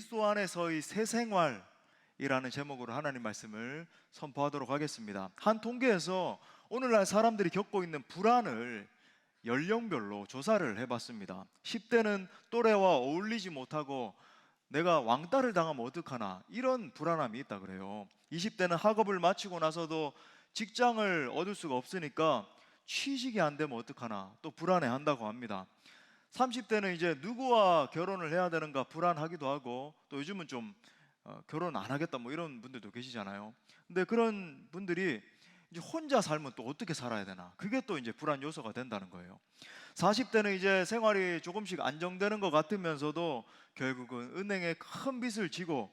그리스도 안에서의 새 생활이라는 제목으로 하나님 말씀을 선포하도록 하겠습니다. 한 통계에서 오늘날 사람들이 겪고 있는 불안을 연령별로 조사를 해봤습니다. 10대는 또래와 어울리지 못하고 내가 왕따를 당하면 어떡하나, 이런 불안함이 있다 그래요. 20대는 학업을 마치고 나서도 직장을 얻을 수가 없으니까 취직이 안 되면 어떡하나 또 불안해한다고 합니다. 30대는 이제 누구와 결혼을 해야 되는가 불안하기도 하고, 또 요즘은 좀 결혼 안 하겠다 뭐 이런 분들도 계시잖아요. 근데 그런 분들이 이제 혼자 살면 또 어떻게 살아야 되나, 그게 또 이제 불안 요소가 된다는 거예요. 40대는 이제 생활이 조금씩 안정되는 것 같으면서도 결국은 은행에 큰 빚을 지고,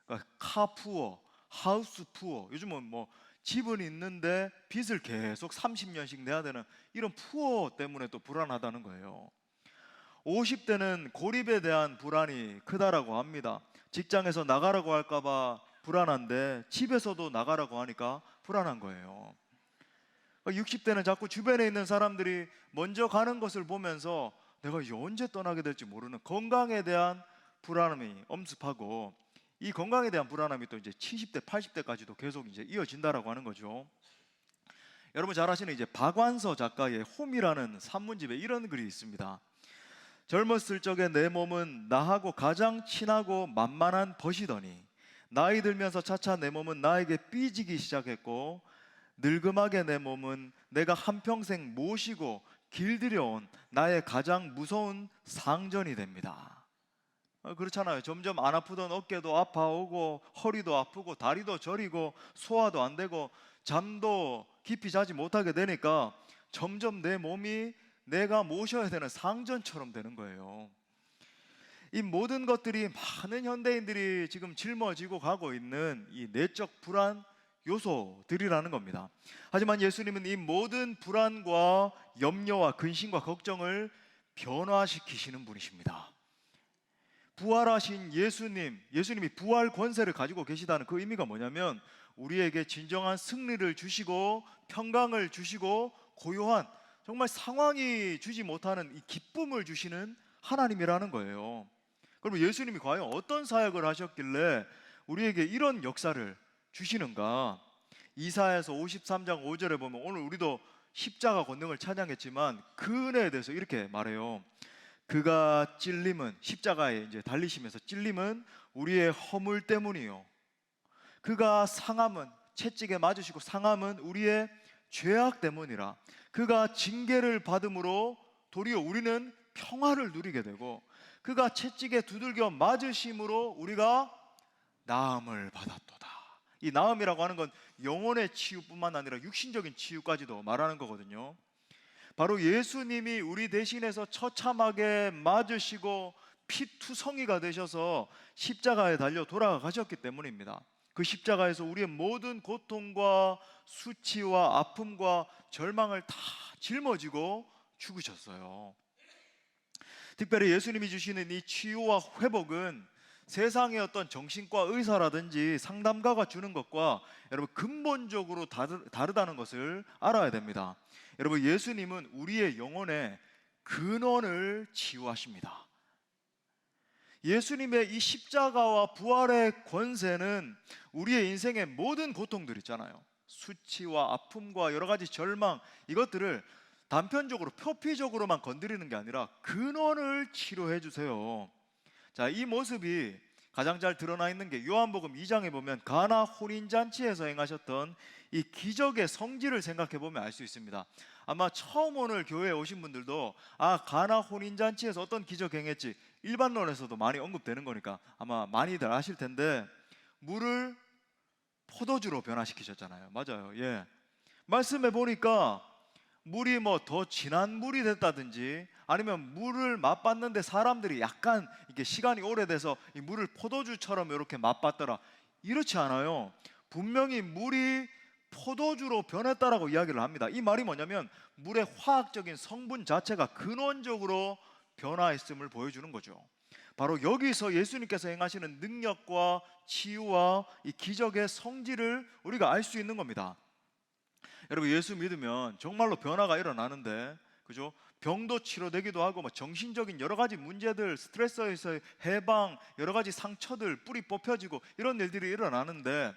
그러니까 카푸어, 하우스 푸어, 요즘은 뭐 집은 있는데 빚을 계속 30년씩 내야 되는 이런 푸어 때문에 또 불안하다는 거예요. 50대는 고립에 대한 불안이 크다라고 합니다. 직장에서 나가라고 할까봐 불안한데 집에서도 나가라고 하니까 불안한 거예요. 60대는 자꾸 주변에 있는 사람들이 먼저 가는 것을 보면서 내가 이제 언제 떠나게 될지 모르는 건강에 대한 불안함이 엄습하고, 이 건강에 대한 불안함이 또 이제 70대, 80대까지도 계속 이제 이어진다라고 하는 거죠. 여러분 잘 아시는 이제 박완서 작가의 홈이라는 산문집에 이런 글이 있습니다. 젊었을 적에 내 몸은 나하고 가장 친하고 만만한 벗이더니 나이 들면서 차차 내 몸은 나에게 삐지기 시작했고, 늙음하게 내 몸은 내가 한평생 모시고 길들여온 나의 가장 무서운 상전이 됩니다. 그렇잖아요. 점점 안 아프던 어깨도 아파오고 허리도 아프고 다리도 저리고 소화도 안 되고 잠도 깊이 자지 못하게 되니까 점점 내 몸이 내가 모셔야 되는 상전처럼 되는 거예요. 이 모든 것들이 많은 현대인들이 지금 짊어지고 가고 있는 이 내적 불안 요소들이라는 겁니다. 하지만 예수님은 이 모든 불안과 염려와 근심과 걱정을 변화시키시는 분이십니다. 부활하신 예수님이 부활 권세를 가지고 계시다는 그 의미가 뭐냐면, 우리에게 진정한 승리를 주시고 평강을 주시고 고요한, 정말 상황이 주지 못하는 이 기쁨을 주시는 하나님이라는 거예요. 그럼 예수님이 과연 어떤 사역을 하셨길래 우리에게 이런 역사를 주시는가? 이사야서 53장 5절에 보면, 오늘 우리도 십자가 권능을 찬양했지만 그 은혜에 대해서 이렇게 말해요. 그가 찔림은, 십자가에 이제 달리시면서 찔림은 우리의 허물 때문이요, 그가 상함은, 채찍에 맞으시고 상함은 우리의 죄악 때문이라. 그가 징계를 받음으로 도리어 우리는 평화를 누리게 되고, 그가 채찍에 두들겨 맞으심으로 우리가 나음을 받았도다. 이 나음이라고 하는 건 영혼의 치유뿐만 아니라 육신적인 치유까지도 말하는 거거든요. 바로 예수님이 우리 대신해서 처참하게 맞으시고 피투성이가 되셔서 십자가에 달려 돌아가셨기 때문입니다. 그 십자가에서 우리의 모든 고통과 수치와 아픔과 절망을 다 짊어지고 죽으셨어요. 특별히 예수님이 주시는 이 치유와 회복은 세상의 어떤 정신과 의사라든지 상담가가 주는 것과 여러분 근본적으로 다르다는 것을 알아야 됩니다. 여러분, 예수님은 우리의 영혼의 근원을 치유하십니다. 예수님의 이 십자가와 부활의 권세는 우리의 인생의 모든 고통들 있잖아요, 수치와 아픔과 여러 가지 절망, 이것들을 단편적으로 표피적으로만 건드리는 게 아니라 근원을 치료해 주세요. 자, 이 모습이 가장 잘 드러나 있는 게 요한복음 2장에 보면 가나 혼인잔치에서 행하셨던 이 기적의 성질을 생각해 보면 알 수 있습니다. 아마 처음 오늘 교회에 오신 분들도 가나 혼인잔치에서 어떤 기적 행했지 일반론에서도 많이 언급되는 거니까 아마 많이들 아실 텐데, 물을 포도주로 변화시키셨잖아요. 맞아요. 예. 말씀해 보니까 물이 뭐 더 진한 물이 됐다든지, 아니면 물을 맛봤는데 사람들이 약간 이게 시간이 오래돼서 이 물을 포도주처럼 이렇게 맛봤더라, 이렇지 않아요. 분명히 물이 포도주로 변했다라고 이야기를 합니다. 이 말이 뭐냐면 물의 화학적인 성분 자체가 근원적으로 변화했음을 보여주는 거죠. 바로 여기서 예수님께서 행하시는 능력과 치유와 이 기적의 성질을 우리가 알 수 있는 겁니다. 여러분, 예수 믿으면 정말로 변화가 일어나는데, 그죠? 병도 치료되기도 하고, 뭐 정신적인 여러 가지 문제들, 스트레스에서의 해방, 여러 가지 상처들, 뿌리 뽑혀지고 이런 일들이 일어나는데,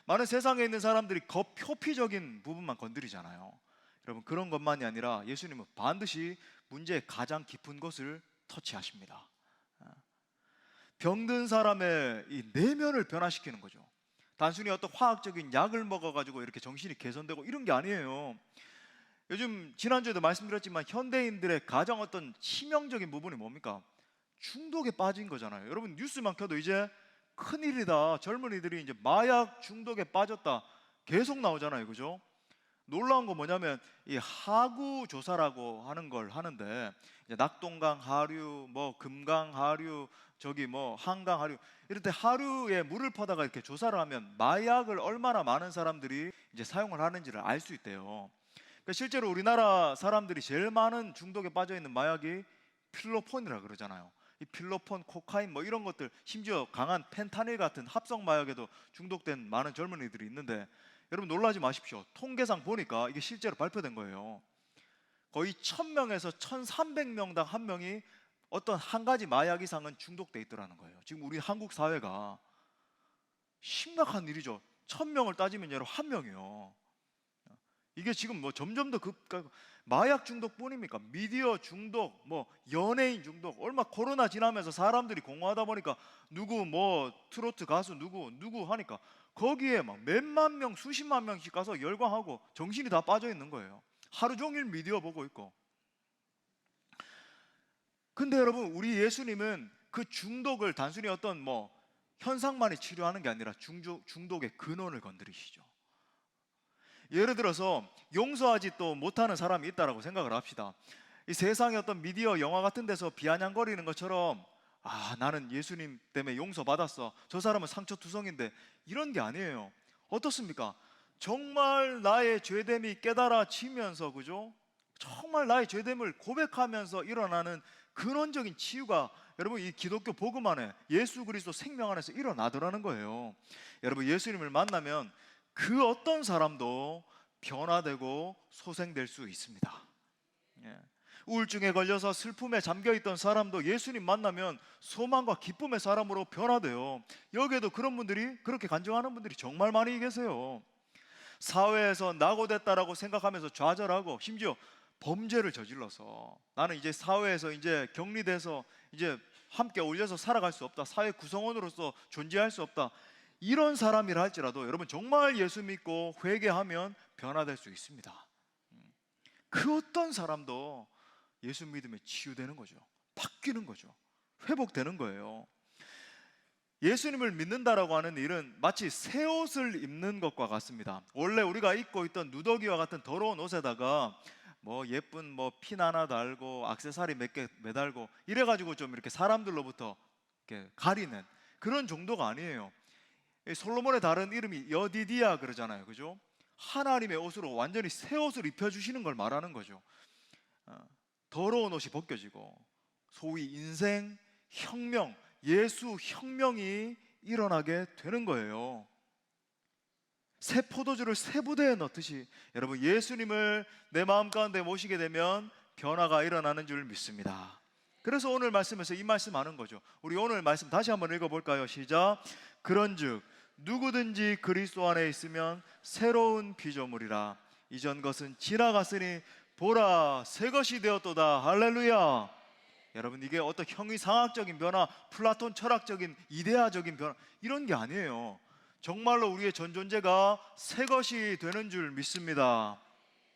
많은 세상에 있는 사람들이 표피적인 부분만 건드리잖아요. 여러분, 그런 것만이 아니라 예수님은 반드시 문제의 가장 깊은 곳을 터치하십니다. 병든 사람의 이 내면을 변화시키는 거죠. 단순히 어떤 화학적인 약을 먹어가지고 이렇게 정신이 개선되고 이런 게 아니에요. 요즘 지난주에도 말씀드렸지만 현대인들의 가장 어떤 치명적인 부분이 뭡니까? 중독에 빠진 거잖아요. 여러분, 뉴스만 켜도 이제 큰일이다, 젊은이들이 이제 마약 중독에 빠졌다, 계속 나오잖아요. 그죠? 놀라운 건 뭐냐면 이 하구 조사라고 하는 걸 하는데, 이제 낙동강 하류, 뭐 금강 하류, 저기 뭐 한강 하류, 이럴 때 하류에 물을 퍼다가 이렇게 조사를 하면 마약을 얼마나 많은 사람들이 이제 사용을 하는지를 알 수 있대요. 그러니까 실제로 우리나라 사람들이 제일 많은 중독에 빠져 있는 마약이 필로폰이라 그러잖아요. 이 필로폰, 코카인 뭐 이런 것들, 심지어 강한 펜타닐 같은 합성 마약에도 중독된 많은 젊은이들이 있는데, 여러분 놀라지 마십시오. 통계상 보니까 이게 실제로 발표된 거예요. 거의 1000명에서 1300명당 한 명이 어떤 한 가지 마약 이상은 중독돼 있더라는 거예요. 지금 우리 한국 사회가 심각한 일이죠. 1000명을 따지면 여러분 한 명이요. 이게 지금 뭐 점점 더 마약 중독뿐입니까? 미디어 중독, 뭐 연예인 중독. 얼마 코로나 지나면서 사람들이 공허하다 보니까 누구 뭐 트로트 가수 누구 하니까 거기에 막 몇만 명, 수십만 명씩 가서 열광하고 정신이 다 빠져 있는 거예요. 하루 종일 미디어 보고 있고. 근데 여러분, 우리 예수님은 그 중독을 단순히 어떤 뭐 현상만이 치료하는 게 아니라 중독의 근원을 건드리시죠. 예를 들어서 용서하지 또 못하는 사람이 있다라고 생각을 합시다. 이 세상의 어떤 미디어, 영화 같은 데서 비아냥거리는 것처럼, 아, 나는 예수님 때문에 용서받았어, 저 사람은 상처투성인데, 이런 게 아니에요. 어떻습니까? 정말 나의 죄됨이 깨달아지면서, 그죠? 정말 나의 죄됨을 고백하면서 일어나는 근원적인 치유가 여러분 이 기독교 복음 안에, 예수 그리스도 생명 안에서 일어나더라는 거예요. 여러분, 예수님을 만나면 그 어떤 사람도 변화되고 소생될 수 있습니다. 예. 우울증에 걸려서 슬픔에 잠겨있던 사람도 예수님 만나면 소망과 기쁨의 사람으로 변화돼요. 여기에도 그런 분들이, 그렇게 간증하는 분들이 정말 많이 계세요. 사회에서 낙오됐다라고 생각하면서 좌절하고, 심지어 범죄를 저질러서 나는 이제 사회에서 이제 격리돼서 이제 함께 어울려서 살아갈 수 없다, 사회 구성원으로서 존재할 수 없다, 이런 사람이라 할지라도 여러분 정말 예수 믿고 회개하면 변화될 수 있습니다. 그 어떤 사람도 예수 믿음에 치유되는 거죠. 바뀌는 거죠. 회복되는 거예요. 예수님을 믿는다라고 하는 일은 마치 새 옷을 입는 것과 같습니다. 원래 우리가 입고 있던 누더기와 같은 더러운 옷에다가 뭐 예쁜 뭐 핀 하나 달고 액세서리 몇 개 매달고 이래가지고 좀 이렇게 사람들로부터 이렇게 가리는 그런 정도가 아니에요. 솔로몬의 다른 이름이 여디디아 그러잖아요. 그죠? 하나님의 옷으로 완전히 새 옷을 입혀주시는 걸 말하는 거죠. 더러운 옷이 벗겨지고 소위 인생 혁명, 예수 혁명이 일어나게 되는 거예요. 새 포도주를 새 부대에 넣듯이 여러분 예수님을 내 마음 가운데 모시게 되면 변화가 일어나는 줄 믿습니다. 그래서 오늘 말씀에서 이 말씀하는 거죠. 우리 오늘 말씀 다시 한번 읽어볼까요? 시작. 그런즉 누구든지 그리스도 안에 있으면 새로운 피조물이라, 이전 것은 지나갔으니 보라 새 것이 되었도다. 할렐루야. 여러분, 이게 어떤 형이상학적인 변화, 플라톤 철학적인 이데아적인 변화, 이런 게 아니에요. 정말로 우리의 전 존재가 새 것이 되는 줄 믿습니다.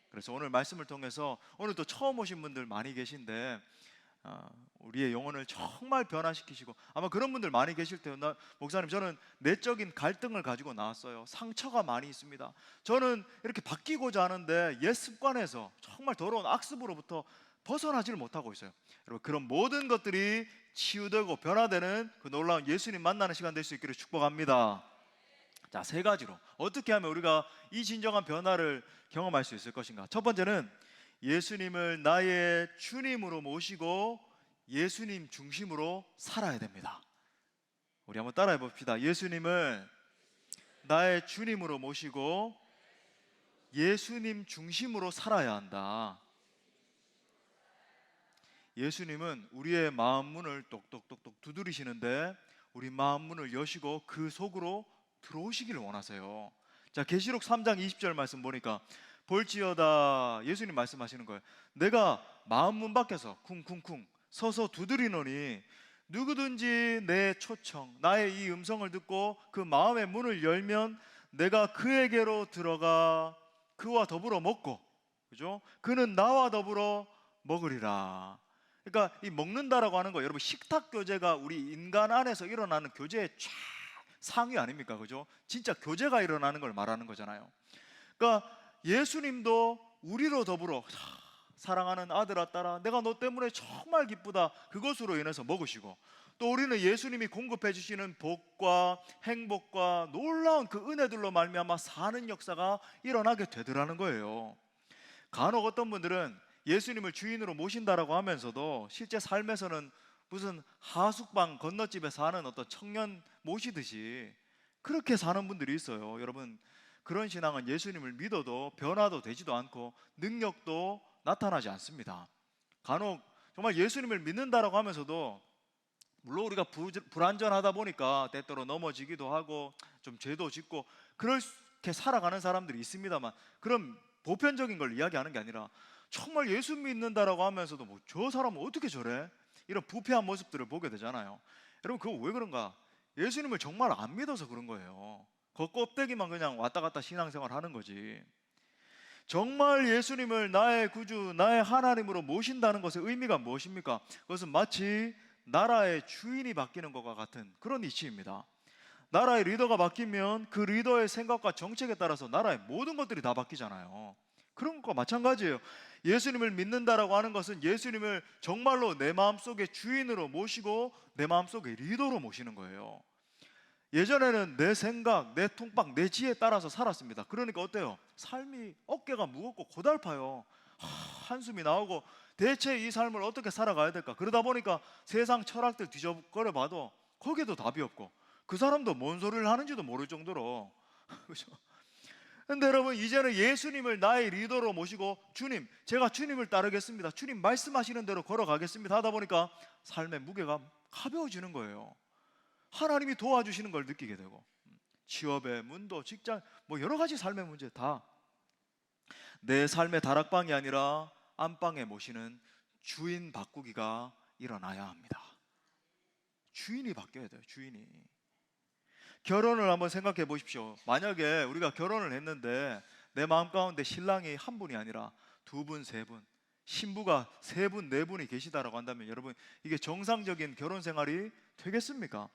그래서 오늘 말씀을 통해서, 오늘 또 처음 오신 분들 많이 계신데 우리의 영혼을 정말 변화시키시고, 아마 그런 분들 많이 계실 텐데, 목사님 저는 내적인 갈등을 가지고 나왔어요, 상처가 많이 있습니다, 저는 이렇게 바뀌고자 하는데 옛 습관에서 정말 더러운 악습으로부터 벗어나지를 못하고 있어요. 여러분, 그런 모든 것들이 치유되고 변화되는 그 놀라운 예수님 만나는 시간 될 수 있기를 축복합니다. 자, 세 가지로 어떻게 하면 우리가 이 진정한 변화를 경험할 수 있을 것인가. 첫 번째는 예수님을 나의 주님으로 모시고 예수님 중심으로 살아야 됩니다. 우리 한번 따라해 봅시다. 예수님을 나의 주님으로 모시고 예수님 중심으로 살아야 한다. 예수님은 우리의 마음 문을 똑똑똑똑 두드리시는데 우리 마음 문을 여시고 그 속으로 들어오시기를 원하세요. 자, 계시록 3장 20절 말씀 보니까 볼지어다, 예수님 말씀하시는 거예요. 내가 마음 문 밖에서 쿵쿵쿵 서서 두드리노니 누구든지 내 초청, 나의 이 음성을 듣고 그 마음의 문을 열면 내가 그에게로 들어가 그와 더불어 먹고, 그죠? 그는 나와 더불어 먹으리라. 그러니까 이 먹는다라고 하는 거, 여러분 식탁 교제가 우리 인간 안에서 일어나는 교제의 상위 아닙니까? 그죠? 진짜 교제가 일어나는 걸 말하는 거잖아요. 그러니까 예수님도 우리로 더불어 사랑하는 아들아 딸아 내가 너 때문에 정말 기쁘다, 그것으로 인해서 먹으시고, 또 우리는 예수님이 공급해 주시는 복과 행복과 놀라운 그 은혜들로 말미암아 사는 역사가 일어나게 되더라는 거예요. 간혹 어떤 분들은 예수님을 주인으로 모신다라고 하면서도 실제 삶에서는 무슨 하숙방 건너집에 사는 어떤 청년 모시듯이 그렇게 사는 분들이 있어요. 여러분, 그런 신앙은 예수님을 믿어도 변화도 되지도 않고 능력도 나타나지 않습니다. 간혹 정말 예수님을 믿는다라고 하면서도 물론 우리가 불안전하다 보니까 때때로 넘어지기도 하고 좀 죄도 짓고 그렇게 살아가는 사람들이 있습니다만, 그럼 보편적인 걸 이야기하는 게 아니라 정말 예수 믿는다라고 하면서도 뭐 저 사람은 어떻게 저래? 이런 부패한 모습들을 보게 되잖아요. 여러분, 그거 왜 그런가? 예수님을 정말 안 믿어서 그런 거예요. 그 껍데기만 그냥 왔다 갔다 신앙생활 하는 거지. 정말 예수님을 나의 구주, 나의 하나님으로 모신다는 것의 의미가 무엇입니까? 그것은 마치 나라의 주인이 바뀌는 것과 같은 그런 이치입니다. 나라의 리더가 바뀌면 그 리더의 생각과 정책에 따라서 나라의 모든 것들이 다 바뀌잖아요. 그런 것과 마찬가지예요. 예수님을 믿는다라고 하는 것은 예수님을 정말로 내 마음속에 주인으로 모시고 내 마음속에 리더로 모시는 거예요. 예전에는 내 생각, 내 통박, 내 지혜에 따라서 살았습니다. 그러니까 어때요? 삶이 어깨가 무겁고 고달파요. 한숨이 나오고 대체 이 삶을 어떻게 살아가야 될까? 그러다 보니까 세상 철학들 뒤적거려 봐도 거기에도 답이 없고 그 사람도 뭔 소리를 하는지도 모를 정도로 그렇죠? 근데 여러분, 이제는 예수님을 나의 리더로 모시고 주님, 제가 주님을 따르겠습니다, 주님 말씀하시는 대로 걸어가겠습니다 하다 보니까 삶의 무게가 가벼워지는 거예요. 하나님이 도와주시는 걸 느끼게 되고, 취업의 문도, 직장, 뭐 여러 가지 삶의 문제 다 내 삶의 다락방이 아니라 안방에 모시는 주인 바꾸기가 일어나야 합니다. 주인이 바뀌어야 돼요. 주인이. 결혼을 한번 생각해 보십시오. 만약에 우리가 결혼을 했는데 내 마음 가운데 신랑이 한 분이 아니라 두 분, 세 분, 신부가 세 분, 네 분이 계시다라고 한다면 여러분, 이게 정상적인 결혼 생활이 되겠습니까?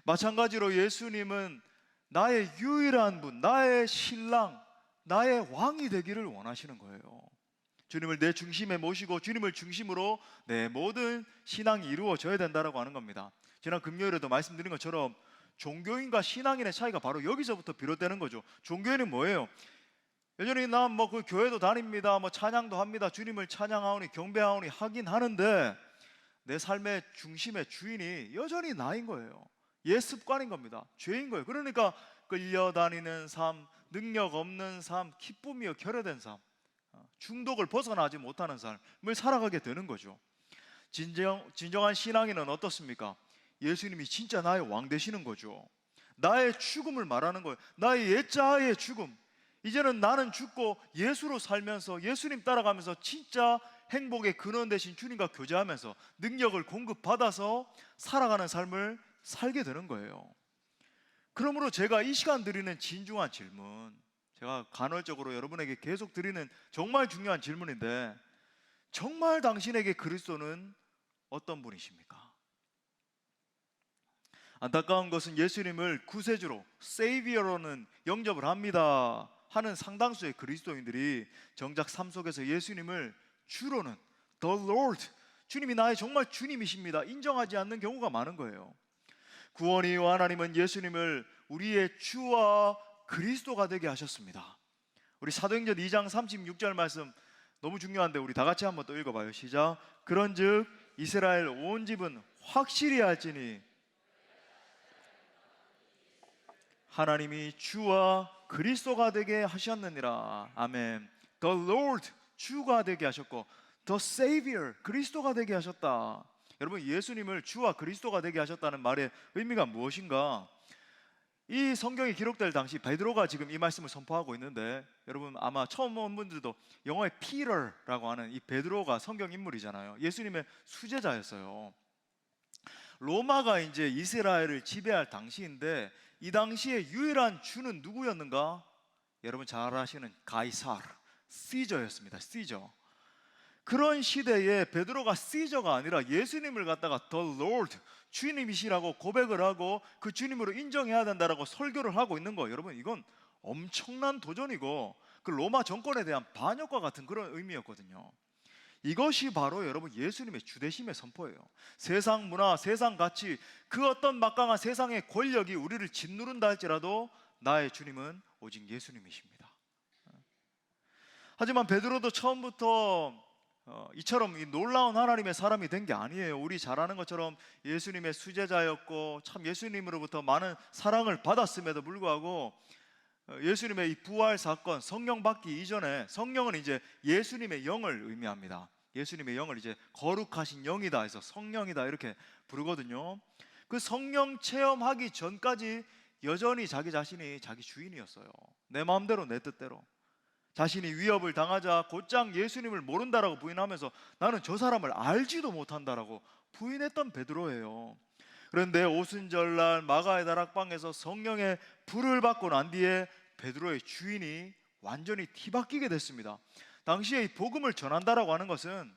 마찬가지로 예수님은 나의 유일한 분, 나의 신랑, 나의 왕이 되기를 원하시는 거예요. 주님을 내 중심에 모시고 주님을 중심으로 내 모든 신앙이 이루어져야 된다라고 하는 겁니다. 지난 금요일에도 말씀드린 것처럼 종교인과 신앙인의 차이가 바로 여기서부터 비롯되는 거죠. 종교인은 뭐예요? 여전히 난 뭐 그 교회도 다닙니다, 뭐 찬양도 합니다, 주님을 찬양하오니 경배하오니 하긴 하는데 내 삶의 중심의 주인이 여전히 나인 거예요. 옛 습관인 겁니다. 죄인 거예요. 그러니까 끌려다니는 삶, 능력 없는 삶, 기쁨이요 결여된 삶, 중독을 벗어나지 못하는 삶을 살아가게 되는 거죠. 진정한 신앙인은 어떻습니까? 예수님이 진짜 나의 왕 되시는 거죠. 나의 죽음을 말하는 거예요. 나의 옛자아의 죽음, 이제는 나는 죽고 예수로 살면서 예수님 따라가면서 진짜 행복의 근원 되신 주님과 교제하면서 능력을 공급받아서 살아가는 삶을 살게 되는 거예요. 그러므로 제가 이 시간 드리는 진중한 질문, 제가 간헐적으로 여러분에게 계속 드리는 정말 중요한 질문인데, 정말 당신에게 그리스도는 어떤 분이십니까? 안타까운 것은 예수님을 구세주로, 세이비어로는 영접을 합니다 하는 상당수의 그리스도인들이 정작 삶 속에서 예수님을 주로는 The Lord, 주님이 나의 정말 주님이십니다 인정하지 않는 경우가 많은 거예요. 구원이요, 하나님은 예수님을 우리의 주와 그리스도가 되게 하셨습니다. 우리 사도행전 2장 36절 말씀 너무 중요한데 우리 다 같이 한번 또 읽어봐요. 시작. 그런즉 이스라엘 온 집은 확실히 알지니 하나님이 주와 그리스도가 되게 하셨느니라. 아멘. The Lord, 주가 되게 하셨고 The Savior, 그리스도가 되게 하셨다. 여러분, 예수님을 주와 그리스도가 되게 하셨다는 말의 의미가 무엇인가? 이 성경이 기록될 당시 베드로가 지금 이 말씀을 선포하고 있는데, 여러분 아마 처음 온 분들도 영어의 피터라고 하는 이 베드로가 성경 인물이잖아요. 예수님의 수제자였어요. 로마가 이제 이스라엘을 지배할 당시인데, 이 당시에 유일한 주는 누구였는가? 여러분 잘 아시는 가이사르, 시저였습니다. 시저. 그런 시대에 베드로가 시저가 아니라 예수님을 갖다가 The Lord, 주님이시라고 고백을 하고 그 주님으로 인정해야 된다라고 설교를 하고 있는 거예요. 여러분, 이건 엄청난 도전이고 그 로마 정권에 대한 반역과 같은 그런 의미였거든요. 이것이 바로 여러분 예수님의 주대심의 선포예요. 세상 문화, 세상 가치, 그 어떤 막강한 세상의 권력이 우리를 짓누른다 할지라도 나의 주님은 오직 예수님이십니다. 하지만 베드로도 처음부터 이처럼 이 놀라운 하나님의 사람이 된 게 아니에요. 우리 잘 아는 것처럼 예수님의 수제자였고 참 예수님으로부터 많은 사랑을 받았음에도 불구하고 예수님의 이 부활 사건, 성령 받기 이전에, 성령은 이제 예수님의 영을 의미합니다. 예수님의 영을 이제 거룩하신 영이다 해서 성령이다 이렇게 부르거든요. 그 성령 체험하기 전까지 여전히 자기 자신이 자기 주인이었어요. 내 마음대로 내 뜻대로. 자신이 위협을 당하자 곧장 예수님을 모른다라고 부인하면서 나는 저 사람을 알지도 못한다라고 부인했던 베드로예요. 그런데 오순절날 마가의 다락방에서 성령의 불을 받고 난 뒤에 베드로의 주인이 완전히 뒤바뀌게 됐습니다. 당시에 이 복음을 전한다라고 하는 것은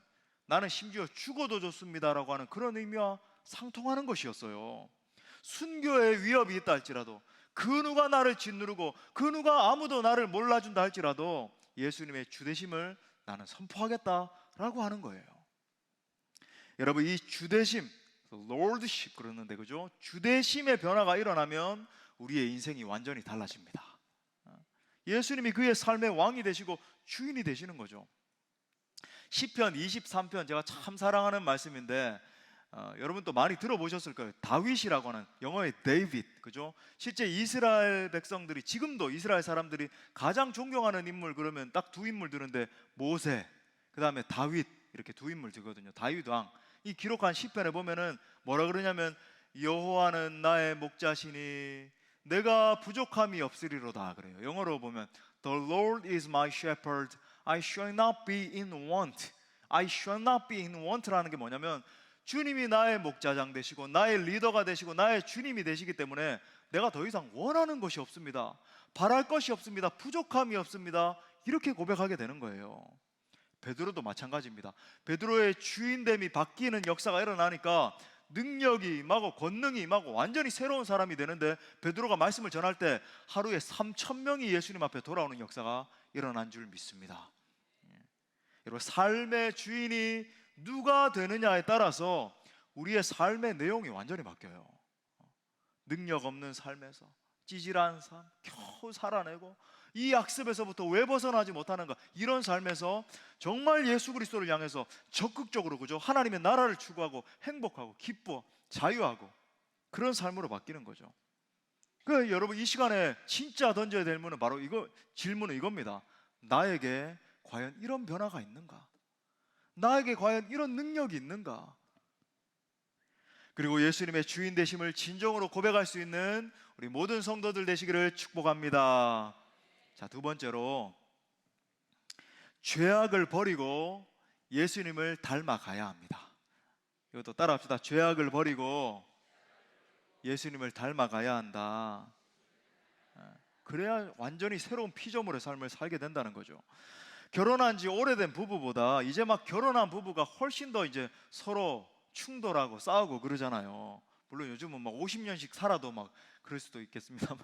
나는 심지어 죽어도 좋습니다라고 하는 그런 의미와 상통하는 것이었어요. 순교의 위협이 있다 할지라도, 그 누가 나를 짓누르고 그 누가 아무도 나를 몰라준다 할지라도 예수님의 주대심을 나는 선포하겠다라고 하는 거예요. 여러분, 이 주대심, Lordship 그러는데, 그죠? 주대심의 변화가 일어나면 우리의 인생이 완전히 달라집니다. 예수님이 그의 삶의 왕이 되시고 주인이 되시는 거죠. 시편 23편, 제가 참 사랑하는 말씀인데 여러분 또 많이 들어보셨을 거예요. 다윗이라고 하는, 영어의 데이빗, 그죠? 실제 이스라엘 백성들이, 지금도 이스라엘 사람들이 가장 존경하는 인물 그러면 딱 두 인물 드는데, 모세, 그 다음에 다윗, 이렇게 두 인물 들거든요. 다윗 왕. 이 기록한 시편에 보면은 뭐라 그러냐면, 여호와는 나의 목자시니 내가 부족함이 없으리로다 그래요. 영어로 보면 The Lord is my shepherd, I shall not be in want. I shall not be in want라는 게 뭐냐면, 주님이 나의 목자장 되시고 나의 리더가 되시고 나의 주님이 되시기 때문에 내가 더 이상 원하는 것이 없습니다. 바랄 것이 없습니다. 부족함이 없습니다. 이렇게 고백하게 되는 거예요. 베드로도 마찬가지입니다. 베드로의 주인됨이 바뀌는 역사가 일어나니까 능력이 임하고 권능이 임하고 완전히 새로운 사람이 되는데, 베드로가 말씀을 전할 때 하루에 3,000명이 예수님 앞에 돌아오는 역사가 일어난 줄 믿습니다. 여러분, 삶의 주인이 누가 되느냐에 따라서 우리의 삶의 내용이 완전히 바뀌어요. 능력 없는 삶에서 찌질한 삶, 겨우 살아내고 이 악습에서부터 왜 벗어나지 못하는가, 이런 삶에서 정말 예수 그리스도를 향해서 적극적으로, 그죠? 하나님의 나라를 추구하고 행복하고 기뻐 자유하고 그런 삶으로 바뀌는 거죠. 그 여러분, 이 시간에 진짜 던져야 될 문은 바로 이거, 질문은 이겁니다. 나에게 과연 이런 변화가 있는가? 나에게 과연 이런 능력이 있는가? 그리고 예수님의 주인 되심을 진정으로 고백할 수 있는 우리 모든 성도들 되시기를 축복합니다. 자, 두 번째로, 죄악을 버리고 예수님을 닮아가야 합니다. 이것도 따라합시다. 죄악을 버리고 예수님을 닮아가야 한다. 그래야 완전히 새로운 피조물의 삶을 살게 된다는 거죠. 결혼한 지 오래된 부부보다 이제 막 결혼한 부부가 훨씬 더 이제 서로 충돌하고 싸우고 그러잖아요. 물론 요즘은 막 50년씩 살아도 막 그럴 수도 있겠습니다.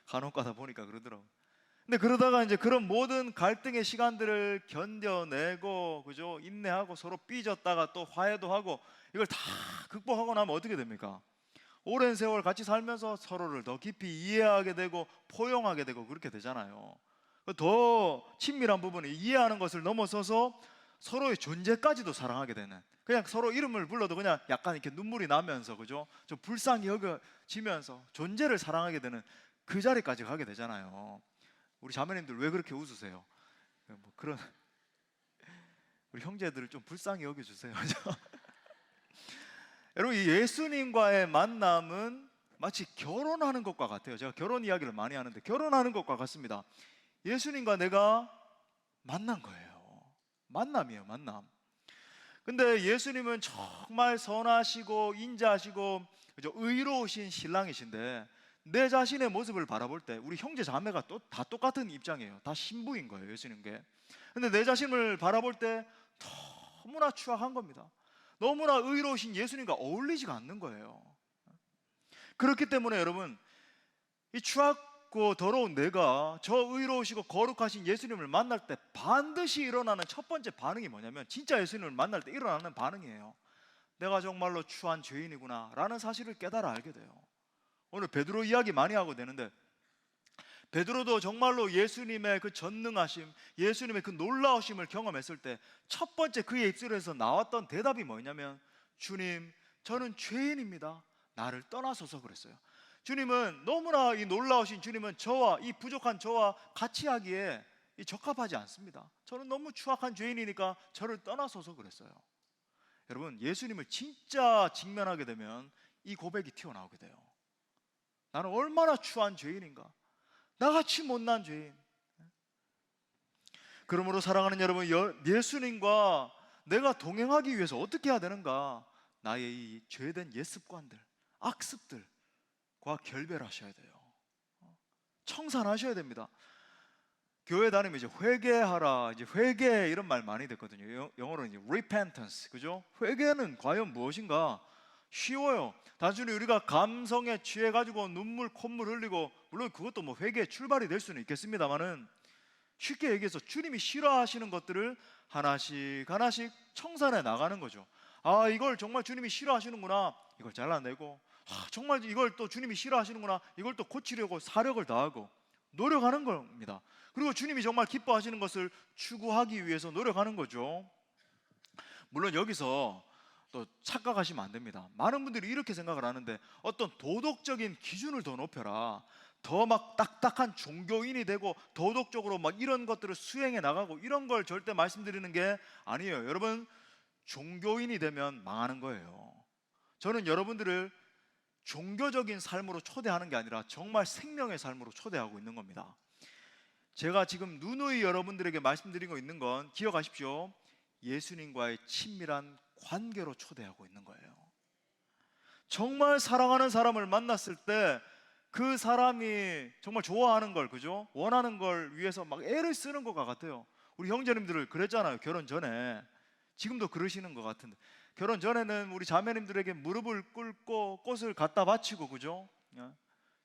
간혹 가다 보니까 그러더라고요. 근데 그러다가 이제 그런 모든 갈등의 시간들을 견뎌내고, 그죠? 인내하고 서로 삐졌다가 또 화해도 하고, 이걸 다 극복하고 나면 어떻게 됩니까? 오랜 세월 같이 살면서 서로를 더 깊이 이해하게 되고 포용하게 되고 그렇게 되잖아요. 더 친밀한 부분이 이해하는 것을 넘어서서 서로의 존재까지도 사랑하게 되는, 그냥 서로 이름을 불러도 그냥 약간 이렇게 눈물이 나면서, 그죠? 좀 불쌍히 여겨지면서 존재를 사랑하게 되는 그 자리까지 가게 되잖아요. 우리 자매님들 왜 그렇게 웃으세요? 뭐 그런 우리 형제들을 좀 불쌍히 여겨주세요. 여러분, 이 예수님과의 만남은 마치 결혼하는 것과 같아요. 제가 결혼 이야기를 많이 하는데 결혼하는 것과 같습니다. 예수님과 내가 만난 거예요. 만남이에요, 만남. 근데 예수님은 정말 선하시고 인자하시고 그죠? 의로우신 신랑이신데 내 자신의 모습을 바라볼 때 우리 형제 자매가 다 똑같은 입장이에요. 다 신부인 거예요, 예수님께. 근데 내 자신을 바라볼 때 너무나 추악한 겁니다. 너무나 의로우신 예수님과 어울리지가 않는 거예요. 그렇기 때문에 여러분, 이 추악고 더러운 내가 저 의로우시고 거룩하신 예수님을 만날 때 반드시 일어나는 첫 번째 반응이 뭐냐면, 진짜 예수님을 만날 때 일어나는 반응이에요. 내가 정말로 추한 죄인이구나 라는 사실을 깨달아 알게 돼요. 오늘 베드로 이야기 많이 하고 되는데, 베드로도 정말로 예수님의 그 전능하심, 예수님의 그 놀라우심을 경험했을 때 첫 번째 그의 입술에서 나왔던 대답이 뭐냐면, 주님, 저는 죄인입니다. 나를 떠나소서 그랬어요. 주님은 너무나 이 놀라우신 주님은 저와 이 부족한 저와 같이 하기에 적합하지 않습니다. 저는 너무 추악한 죄인이니까 저를 떠나소서 그랬어요. 여러분, 예수님을 진짜 직면하게 되면 이 고백이 튀어나오게 돼요. 나는 얼마나 추한 죄인인가, 나같이 못난 죄인. 그러므로 사랑하는 여러분, 예수님과 내가 동행하기 위해서 어떻게 해야 되는가? 나의 이 죄된 옛습관들, 악습들과 결별하셔야 돼요. 청산하셔야 됩니다. 교회 다니면 이제 회개하라, 이제 회개 이런 말 많이 듣거든요. 영어로는 이제 repentance, 그죠? 회개는 과연 무엇인가? 쉬워요. 단순히 우리가 감성에 취해가지고 눈물, 콧물 흘리고, 물론 그것도 뭐 회개의 출발이 될 수는 있겠습니다만은, 쉽게 얘기해서 주님이 싫어하시는 것들을 하나씩 하나씩 청산해 나가는 거죠. 아, 이걸 정말 주님이 싫어하시는구나, 이걸 잘라내고, 정말 이걸 또 주님이 싫어하시는구나, 이걸 또 고치려고 사력을 다하고 노력하는 겁니다. 그리고 주님이 정말 기뻐하시는 것을 추구하기 위해서 노력하는 거죠. 물론 여기서 또 착각하시면 안 됩니다. 많은 분들이 이렇게 생각을 하는데, 어떤 도덕적인 기준을 더 높여라, 더 막 딱딱한 종교인이 되고 도덕적으로 막 이런 것들을 수행해 나가고, 이런 걸 절대 말씀드리는 게 아니에요. 여러분, 종교인이 되면 망하는 거예요. 저는 여러분들을 종교적인 삶으로 초대하는 게 아니라 정말 생명의 삶으로 초대하고 있는 겁니다. 제가 지금 누누이 여러분들에게 말씀드리고 있는 건, 기억하십시오. 예수님과의 친밀한 관계로 초대하고 있는 거예요. 정말 사랑하는 사람을 만났을 때 그 사람이 정말 좋아하는 걸, 그죠? 원하는 걸 위해서 막 애를 쓰는 것과 같아요. 우리 형제님들을 그랬잖아요, 결혼 전에. 지금도 그러시는 것 같은데, 결혼 전에는 우리 자매님들에게 무릎을 꿇고 꽃을 갖다 바치고, 그죠?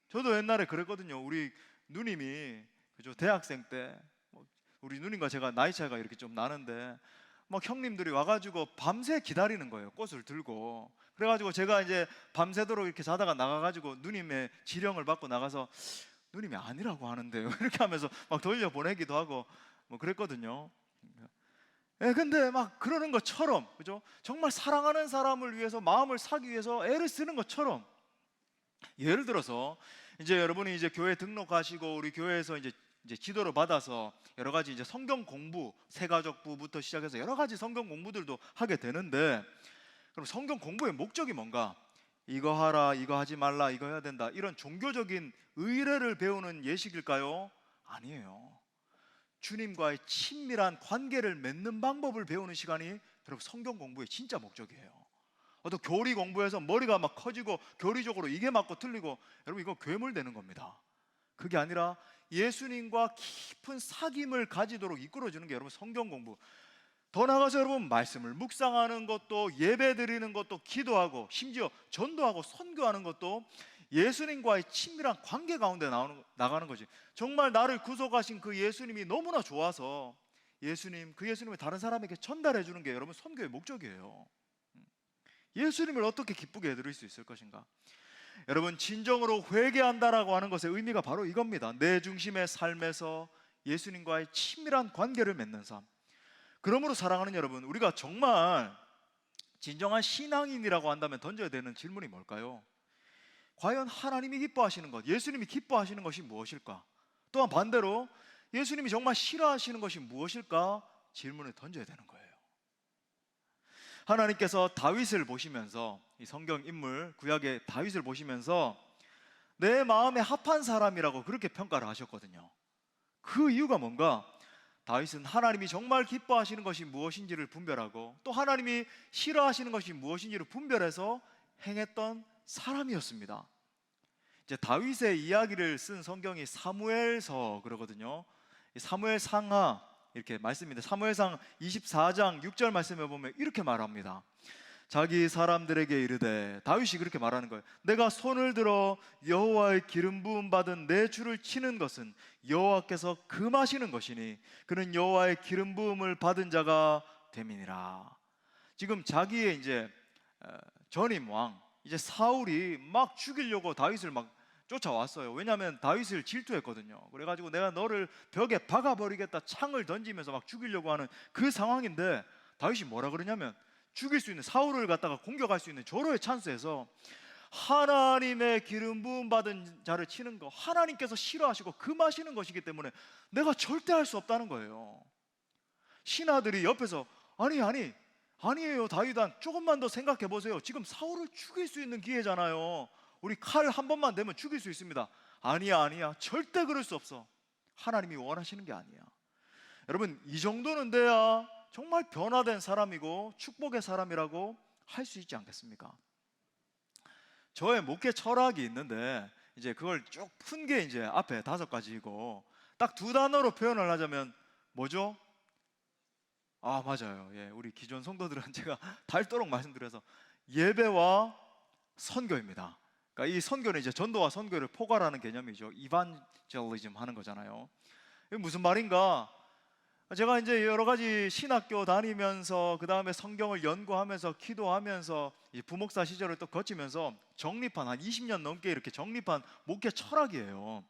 저도 옛날에 그랬거든요. 우리 누님이, 그죠? 대학생 때 우리 누님과 제가 나이 차이가 이렇게 좀 나는데, 막 형님들이 와가지고 밤새 기다리는 거예요, 꽃을 들고. 그래가지고 제가 이제 밤새도록 이렇게 자다가 나가가지고 누님의 지령을 받고 나가서, 누님이 아니라고 하는데요 이렇게 하면서 막 돌려보내기도 하고 뭐 그랬거든요. 근데 막 그러는 것처럼, 그죠? 정말 사랑하는 사람을 위해서, 마음을 사기 위해서 애를 쓰는 것처럼, 예를 들어서 이제 여러분이 이제 교회 등록하시고 우리 교회에서 이제 지도를 받아서 여러 가지 이제 성경 공부, 새가족부부터 시작해서 여러 가지 성경 공부들도 하게 되는데, 그럼 성경 공부의 목적이 뭔가? 이거 하라, 이거 하지 말라, 이거 해야 된다, 이런 종교적인 의례를 배우는 예식일까요? 아니에요. 주님과의 친밀한 관계를 맺는 방법을 배우는 시간이 여러분 성경 공부의 진짜 목적이에요. 어떤 교리 공부해서 머리가 막 커지고 교리적으로 이게 맞고 틀리고, 여러분 이거 괴물되는 겁니다. 그게 아니라 예수님과 깊은 사귐을 가지도록 이끌어주는 게 여러분 성경 공부. 더 나아가서 여러분, 말씀을 묵상하는 것도, 예배 드리는 것도, 기도하고 심지어 전도하고 선교하는 것도 예수님과의 친밀한 관계 가운데 나가는 거지. 정말 나를 구속하신 그 예수님이 너무나 좋아서 그 예수님을 다른 사람에게 전달해 주는 게 여러분 선교의 목적이에요. 예수님을 어떻게 기쁘게 해드릴 수 있을 것인가? 여러분, 진정으로 회개한다라고 하는 것의 의미가 바로 이겁니다. 내 중심의 삶에서 예수님과의 친밀한 관계를 맺는 삶. 그러므로 사랑하는 여러분, 우리가 정말 진정한 신앙인이라고 한다면 던져야 되는 질문이 뭘까요? 과연 하나님이 기뻐하시는 것, 예수님이 기뻐하시는 것이 무엇일까? 또한 반대로 예수님이 정말 싫어하시는 것이 무엇일까? 질문을 던져야 되는 거예요. 하나님께서 다윗을 보시면서, 이 성경 인물 구약의 다윗을 보시면서 내 마음에 합한 사람이라고 그렇게 평가를 하셨거든요. 그 이유가 뭔가, 다윗은 하나님이 정말 기뻐하시는 것이 무엇인지를 분별하고 또 하나님이 싫어하시는 것이 무엇인지를 분별해서 행했던 사람이었습니다. 이제 다윗의 이야기를 쓴 성경이 사무엘서 그러거든요. 사무엘 상하 이렇게 말씀입니다. 사무엘상 24장 6절 말씀에 보면 이렇게 말합니다. 자기 사람들에게 이르되, 다윗이 그렇게 말하는 거예요. 내가 손을 들어 여호와의 기름 부음 받은 내 주를 치는 것은 여호와께서 금하시는 것이니 그는 여호와의 기름 부음을 받은 자가 됨이니라. 지금 자기의 이제 전임 왕 이제 사울이 막 죽이려고 다윗을 막 쫓아왔어요. 왜냐하면 다윗을 질투했거든요. 그래가지고 내가 너를 벽에 박아버리겠다 창을 던지면서 막 죽이려고 하는 그 상황인데, 다윗이 뭐라 그러냐면, 죽일 수 있는, 사울을 갖다가 공격할 수 있는 절호의 찬스에서 하나님의 기름 부음 받은 자를 치는 거 하나님께서 싫어하시고 금하시는 것이기 때문에 내가 절대 할 수 없다는 거예요. 신하들이 옆에서 아니에요 다윗아, 조금만 더 생각해 보세요. 지금 사울을 죽일 수 있는 기회잖아요. 우리 칼 한 번만 대면 죽일 수 있습니다. 아니야 절대 그럴 수 없어. 하나님이 원하시는 게 아니야. 여러분, 이 정도는 돼야 정말 변화된 사람이고 축복의 사람이라고 할 수 있지 않겠습니까? 저의 목회 철학이 있는데 이제 그걸 쭉 푼 게 이제 앞에 5가지이고, 딱 2단어로 표현을 하자면 뭐죠? 맞아요. 예, 우리 기존 성도들은 제가 닳도록 말씀드려서 예배와 선교입니다. 그러니까 이 선교는 이제 전도와 선교를 포괄하는 개념이죠. 이반젤리즘 하는 거잖아요. 이게 무슨 말인가? 제가 이제 여러 가지 신학교 다니면서 그 다음에 성경을 연구하면서 기도하면서 부목사 시절을 또 거치면서 정립한, 한 20년 넘게 이렇게 정립한 목회 철학이에요.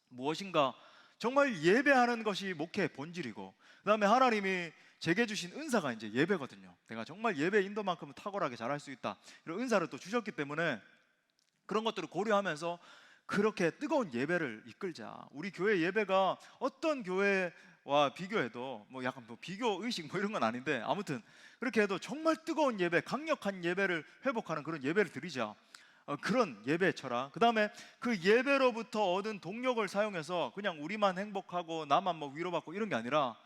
무엇인가, 정말 예배하는 것이 목회의 본질이고, 그 다음에 하나님이 제게 주신 은사가 이제 예배거든요. 내가 정말 예배 인도만큼은 탁월하게 잘할 수 있다, 이런 은사를 또 주셨기 때문에 그런 것들을 고려하면서 그렇게 뜨거운 예배를 이끌자. 우리 교회 예배가 어떤 교회와 비교해도 뭐 약간 뭐 비교 의식 뭐 이런 건 아닌데, 아무튼 그렇게 해도 정말 뜨거운 예배, 강력한 예배를 회복하는 그런 예배를 드리자. 그런 예배 철학. 그 다음에 그 예배로부터 얻은 동력을 사용해서 그냥 우리만 행복하고 나만 뭐 위로받고 이런 게 아니라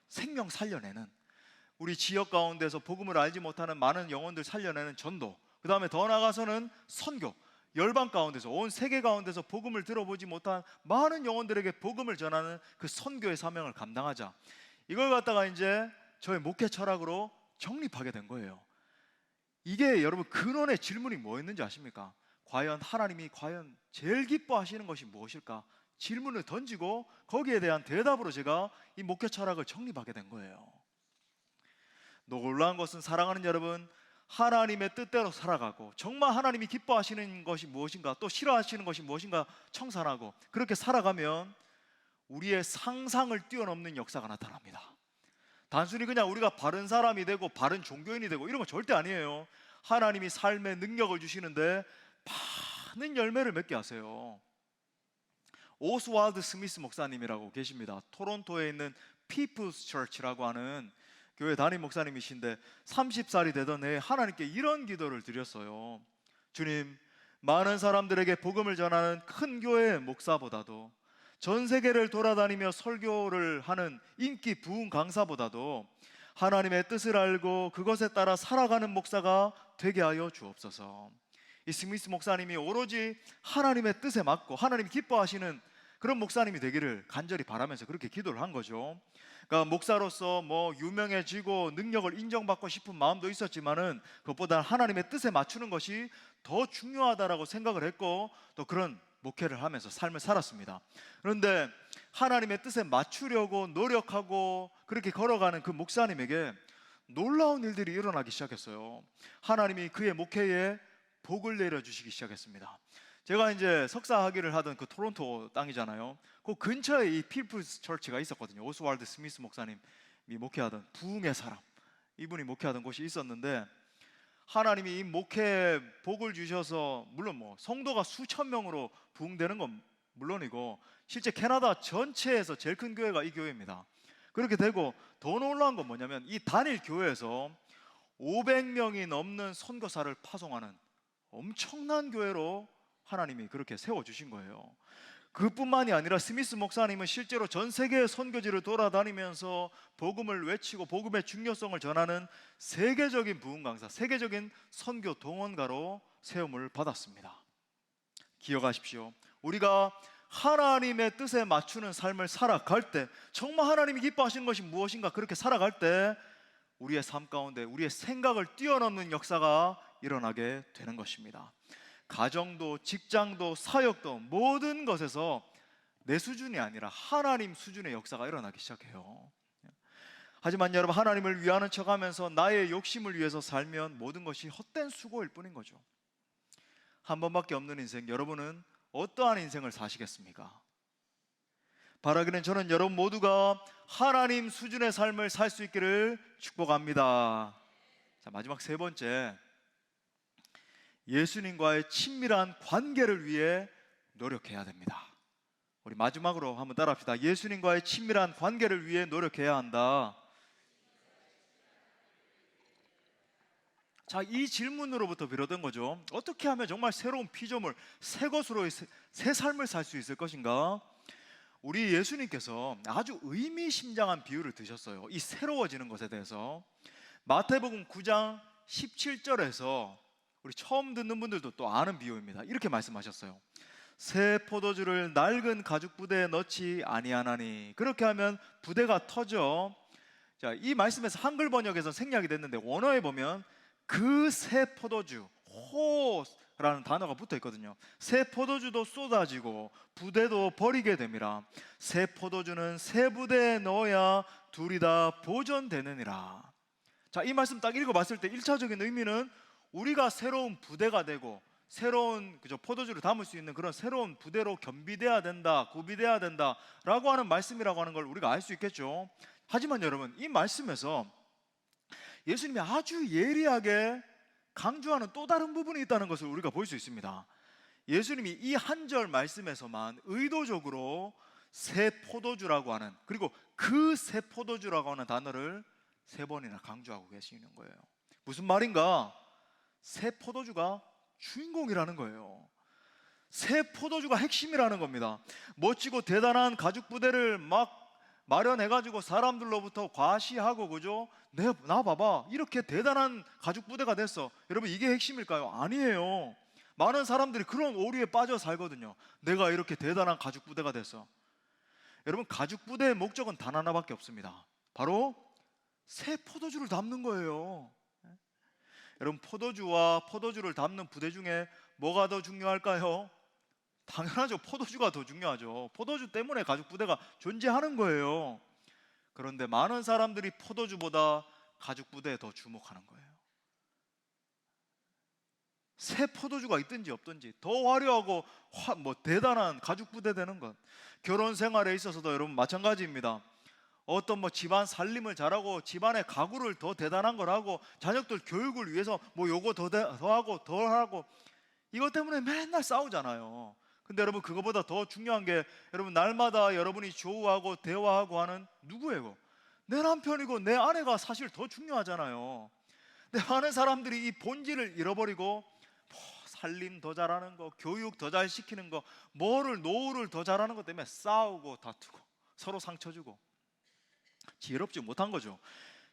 생명 살려내는, 우리 지역 가운데서 복음을 알지 못하는 많은 영혼들 살려내는 전도, 그 다음에 더 나아가서는 선교, 열방 가운데서, 온 세계 가운데서 복음을 들어보지 못한 많은 영혼들에게 복음을 전하는 그 선교의 사명을 감당하자. 이걸 갖다가 이제 저의 목회 철학으로 정립하게 된 거예요. 이게 여러분 근원의 질문이 뭐였는지 아십니까? 과연 하나님이 과연 제일 기뻐하시는 것이 무엇일까? 질문을 던지고 거기에 대한 대답으로 제가 이 목회 철학을 정립하게 된 거예요. 놀라운 것은, 사랑하는 여러분, 하나님의 뜻대로 살아가고 정말 하나님이 기뻐하시는 것이 무엇인가, 또 싫어하시는 것이 무엇인가 청산하고 그렇게 살아가면 우리의 상상을 뛰어넘는 역사가 나타납니다. 단순히 그냥 우리가 바른 사람이 되고 바른 종교인이 되고 이런 거 절대 아니에요. 하나님이 삶의 능력을 주시는데 많은 열매를 맺게 하세요. 오스왈드 스미스 목사님이라고 계십니다. 토론토에 있는 피플스 처치라고 하는 교회 담임 목사님이신데 30살이 되던 해에 하나님께 이런 기도를 드렸어요. 주님, 많은 사람들에게 복음을 전하는 큰 교회의 목사보다도, 전 세계를 돌아다니며 설교를 하는 인기 부흥 강사보다도 하나님의 뜻을 알고 그것에 따라 살아가는 목사가 되게 하여 주옵소서. 이 스미스 목사님이 오로지 하나님의 뜻에 맞고 하나님이 기뻐하시는 그런 목사님이 되기를 간절히 바라면서 그렇게 기도를 한 거죠. 그러니까 목사로서 뭐 유명해지고 능력을 인정받고 싶은 마음도 있었지만은 그것보다 하나님의 뜻에 맞추는 것이 더 중요하다라고 생각을 했고, 또 그런 목회를 하면서 삶을 살았습니다. 그런데 하나님의 뜻에 맞추려고 노력하고 그렇게 걸어가는 그 목사님에게 놀라운 일들이 일어나기 시작했어요. 하나님이 그의 목회에 복을 내려주시기 시작했습니다. 제가 이제 석사학위를 하던 그 토론토 땅이잖아요. 그 근처에 이 피플스 처치가 있었거든요. 오스왈드 스미스 목사님이 목회하던 부흥의 사람, 이분이 목회하던 곳이 있었는데, 하나님이 이 목회에 복을 주셔서 물론 뭐 성도가 수천 명으로 부흥되는 건 물론이고 실제 캐나다 전체에서 제일 큰 교회가 이 교회입니다. 그렇게 되고 더 놀라운 건 뭐냐면 이 단일 교회에서 500명이 넘는 선교사를 파송하는 엄청난 교회로 하나님이 그렇게 세워주신 거예요. 그뿐만이 아니라 스미스 목사님은 실제로 전 세계의 선교지를 돌아다니면서 복음을 외치고 복음의 중요성을 전하는 세계적인 부흥 강사, 세계적인 선교 동원가로 세움을 받았습니다. 기억하십시오. 우리가 하나님의 뜻에 맞추는 삶을 살아갈 때, 정말 하나님이 기뻐하시는 것이 무엇인가 그렇게 살아갈 때 우리의 삶 가운데 우리의 생각을 뛰어넘는 역사가 일어나게 되는 것입니다. 가정도 직장도 사역도 모든 것에서 내 수준이 아니라 하나님 수준의 역사가 일어나기 시작해요. 하지만 여러분, 하나님을 위하는 척하면서 나의 욕심을 위해서 살면 모든 것이 헛된 수고일 뿐인 거죠. 한 번밖에 없는 인생, 여러분은 어떠한 인생을 사시겠습니까? 바라기는 저는 여러분 모두가 하나님 수준의 삶을 살 수 있기를 축복합니다. 자, 마지막 세 번째, 예수님과의 친밀한 관계를 위해 노력해야 됩니다. 우리 마지막으로 한번 따라합시다. 예수님과의 친밀한 관계를 위해 노력해야 한다. 자, 이 질문으로부터 비롯된 거죠. 어떻게 하면 정말 새로운 피조물, 새 것으로 새 삶을 살 수 있을 것인가? 우리 예수님께서 아주 의미심장한 비유를 드셨어요. 이 새로워지는 것에 대해서. 마태복음 9장 17절에서 우리 처음 듣는 분들도 또 아는 비유입니다. 이렇게 말씀하셨어요. 새 포도주를 낡은 가죽 부대에 넣지 아니하나니 그렇게 하면 부대가 터져. 자, 이 말씀에서 한글 번역에서 생략이 됐는데 원어에 보면 그 새 포도주, 호라는 단어가 붙어 있거든요. 새 포도주도 쏟아지고 부대도 버리게 됨이라. 새 포도주는 새 부대에 넣어야 둘이 다 보존되느니라. 자, 이 말씀 딱 읽어봤을 때 1차적인 의미는 우리가 새로운 부대가 되고 새로운 포도주를 담을 수 있는 그런 새로운 부대로 겸비돼야 된다, 구비돼야 된다라고 하는 말씀이라고 하는 걸 우리가 알 수 있겠죠. 하지만 여러분, 이 말씀에서 예수님이 아주 예리하게 강조하는 또 다른 부분이 있다는 것을 우리가 볼 수 있습니다. 예수님이 이 한 절 말씀에서만 의도적으로 새 포도주라고 하는, 그리고 그 새 포도주라고 하는 단어를 3번이나 강조하고 계시는 거예요. 무슨 말인가? 새 포도주가 주인공이라는 거예요. 새 포도주가 핵심이라는 겁니다. 멋지고 대단한 가죽 부대를 막 마련해가지고 사람들로부터 과시하고, 그죠? 나 봐봐, 이렇게 대단한 가죽 부대가 됐어. 여러분, 이게 핵심일까요? 아니에요. 많은 사람들이 그런 오류에 빠져 살거든요. 내가 이렇게 대단한 가죽 부대가 됐어. 여러분, 가죽 부대의 목적은 단 하나밖에 없습니다. 바로 새 포도주를 담는 거예요. 여러분, 포도주와 포도주를 담는 부대 중에 뭐가 더 중요할까요? 당연하죠. 포도주가 더 중요하죠. 포도주 때문에 가죽 부대가 존재하는 거예요. 그런데 많은 사람들이 포도주보다 가죽 부대에 더 주목하는 거예요. 새 포도주가 있든지 없든지 더 화려하고 대단한 가죽 부대 되는 것. 결혼 생활에 있어서도 여러분 마찬가지입니다. 어떤 집안 살림을 잘하고 집안의 가구를 더 대단한 걸 하고 자녀들 교육을 위해서 요거 더 하고 더 하고, 이것 때문에 맨날 싸우잖아요. 근데 여러분, 그거보다 더 중요한 게 여러분, 날마다 여러분이 조우하고 대화하고 하는 누구예요? 내 남편이고 내 아내가 사실 더 중요하잖아요. 근데 많은 사람들이 이 본질을 잃어버리고 살림 더 잘하는 거, 교육 더 잘 시키는 거, 노후를 더 잘하는 것 때문에 싸우고 다투고 서로 상처 주고 지혜롭지 못한 거죠.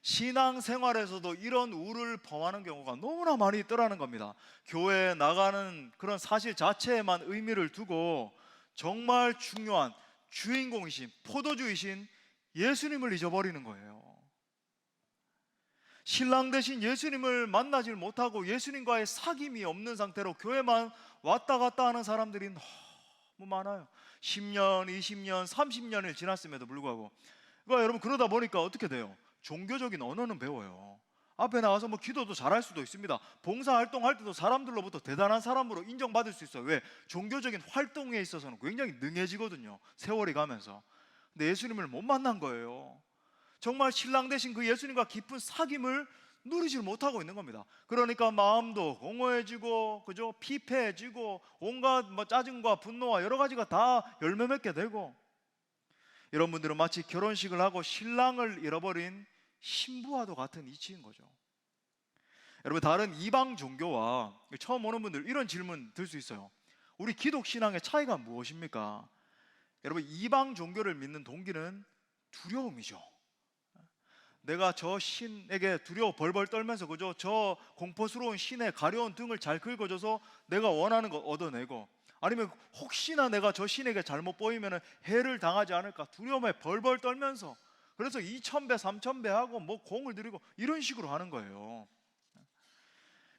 신앙생활에서도 이런 우를 범하는 경우가 너무나 많이 있더라는 겁니다. 교회에 나가는 그런 사실 자체에만 의미를 두고 정말 중요한 주인공이신 포도주이신 예수님을 잊어버리는 거예요. 신랑 대신 예수님을 만나질 못하고 예수님과의 사귐이 없는 상태로 교회만 왔다 갔다 하는 사람들이 너무 많아요. 10년, 20년, 30년을 지났음에도 불구하고. 그러니까 여러분, 그러다 보니까 어떻게 돼요? 종교적인 언어는 배워요. 앞에 나와서 기도도 잘할 수도 있습니다. 봉사활동할 때도 사람들로부터 대단한 사람으로 인정받을 수 있어요. 왜? 종교적인 활동에 있어서는 굉장히 능해지거든요, 세월이 가면서. 근데 예수님을 못 만난 거예요. 정말 신랑 되신 그 예수님과 깊은 사귐을 누리질 못하고 있는 겁니다. 그러니까 마음도 공허해지고, 그죠? 피폐해지고, 온갖 짜증과 분노와 여러 가지가 다 열매 맺게 되고, 이런 분들은 마치 결혼식을 하고 신랑을 잃어버린 신부와도 같은 이치인 거죠. 여러분, 다른 이방 종교와 처음 오는 분들 이런 질문 들 수 있어요. 우리 기독 신앙의 차이가 무엇입니까? 여러분, 이방 종교를 믿는 동기는 두려움이죠. 내가 저 신에게 두려워 벌벌 떨면서, 그죠? 저 공포스러운 신의 가려운 등을 잘 긁어줘서 내가 원하는 것 얻어내고, 아니면 혹시나 내가 저 신에게 잘못 보이면 해를 당하지 않을까 두려움에 벌벌 떨면서, 그래서 2000배 3000배 하고 뭐 공을 들이고 이런 식으로 하는 거예요.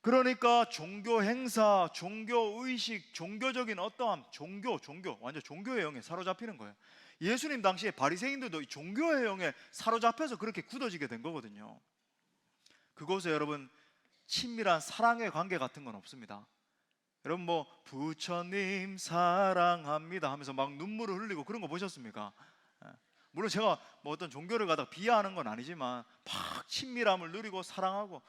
그러니까 종교 행사, 종교 의식, 종교적인 어떠함, 종교 완전 종교의 영에 사로잡히는 거예요. 예수님 당시에 바리새인들도 종교의 영에 사로잡혀서 그렇게 굳어지게 된 거거든요. 그곳에 여러분 친밀한 사랑의 관계 같은 건 없습니다. 여러분 뭐 부처님 사랑합니다 하면서 막 눈물을 흘리고 그런 거 보셨습니까? 물론 제가 뭐 어떤 종교를 갖다 비하하는 건 아니지만 막 친밀함을 누리고 사랑하고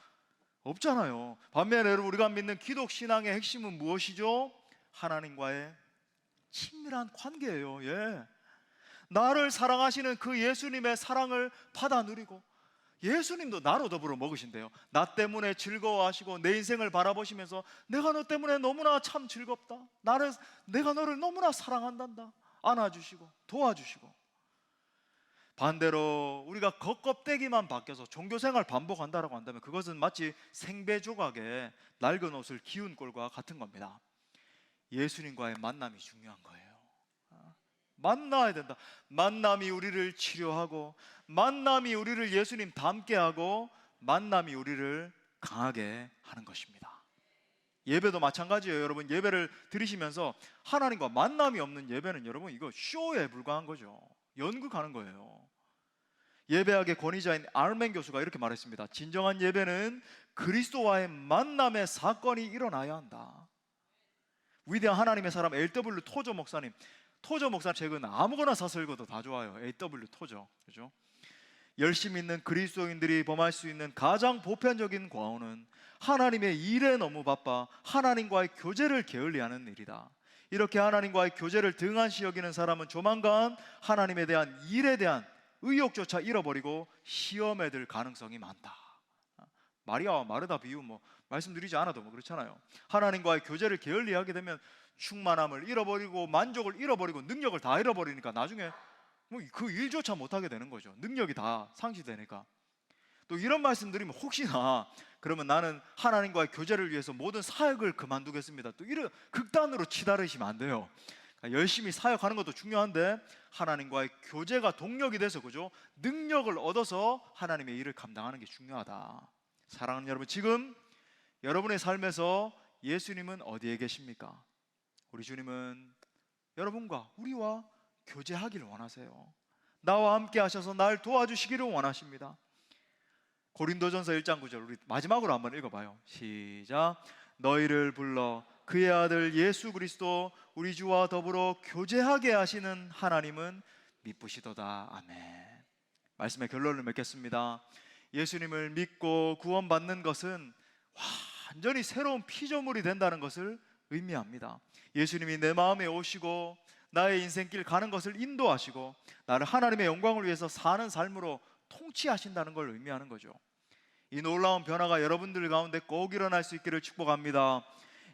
없잖아요. 반면에 여러분 우리가 믿는 기독 신앙의 핵심은 무엇이죠? 하나님과의 친밀한 관계예요. 예. 나를 사랑하시는 그 예수님의 사랑을 받아 누리고, 예수님도 나로 더불어 먹으신대요. 나 때문에 즐거워하시고 내 인생을 바라보시면서 내가 너 때문에 너무나 참 즐겁다, 내가 너를 너무나 사랑한단다 안아주시고 도와주시고. 반대로 우리가 겉껍데기만 바뀌어서 종교생활 반복한다라고 한다면 그것은 마치 생배조각에 낡은 옷을 기운 꼴과 같은 겁니다. 예수님과의 만남이 중요한 거예요. 만나야 된다. 만남이 우리를 치료하고, 만남이 우리를 예수님 닮게 하고, 만남이 우리를 강하게 하는 것입니다. 예배도 마찬가지예요. 여러분 예배를 드리시면서 하나님과 만남이 없는 예배는 여러분 이거 쇼에 불과한 거죠. 연극하는 거예요. 예배학의 권위자인 알멘 교수가 이렇게 말했습니다. 진정한 예배는 그리스도와의 만남의 사건이 일어나야 한다. 위대한 하나님의 사람 A.W. 토저 목사님 책은 아무거나 사서 읽어도 다 좋아요. A.W. 토저, 그죠? 열심히 있는 그리스도인들이 범할 수 있는 가장 보편적인 과오는 하나님의 일에 너무 바빠 하나님과의 교제를 게을리하는 일이다. 이렇게 하나님과의 교제를 등한시 여기는 사람은 조만간 하나님에 대한 일에 대한 의욕조차 잃어버리고 시험에 들 가능성이 많다. 마리아와 마르다 비유 뭐 말씀드리지 않아도 뭐 그렇잖아요. 하나님과의 교제를 게을리하게 되면 충만함을 잃어버리고 만족을 잃어버리고 능력을 다 잃어버리니까 나중에 뭐 그 일조차 못하게 되는 거죠. 능력이 다 상실되니까. 또 이런 말씀드리면 혹시나 그러면 나는 하나님과의 교제를 위해서 모든 사역을 그만두겠습니다, 또 이런 극단으로 치달으시면 안 돼요. 그러니까 열심히 사역하는 것도 중요한데 하나님과의 교제가 동력이 돼서, 그죠? 능력을 얻어서 하나님의 일을 감당하는 게 중요하다. 사랑하는 여러분, 지금 여러분의 삶에서 예수님은 어디에 계십니까? 우리 주님은 여러분과 우리와 교제하기를 원하세요. 나와 함께 하셔서 날 도와주시기를 원하십니다. 고린도전서 1장 9절 우리 마지막으로 한번 읽어봐요. 시작. 너희를 불러 그의 아들 예수 그리스도 우리 주와 더불어 교제하게 하시는 하나님은 미쁘시도다. 아멘. 말씀의 결론을 맺겠습니다. 예수님을 믿고 구원받는 것은 완전히 새로운 피조물이 된다는 것을 의미합니다. 예수님이 내 마음에 오시고 나의 인생길 가는 것을 인도하시고 나를 하나님의 영광을 위해서 사는 삶으로 통치하신다는 걸 의미하는 거죠. 이 놀라운 변화가 여러분들 가운데 꼭 일어날 수 있기를 축복합니다.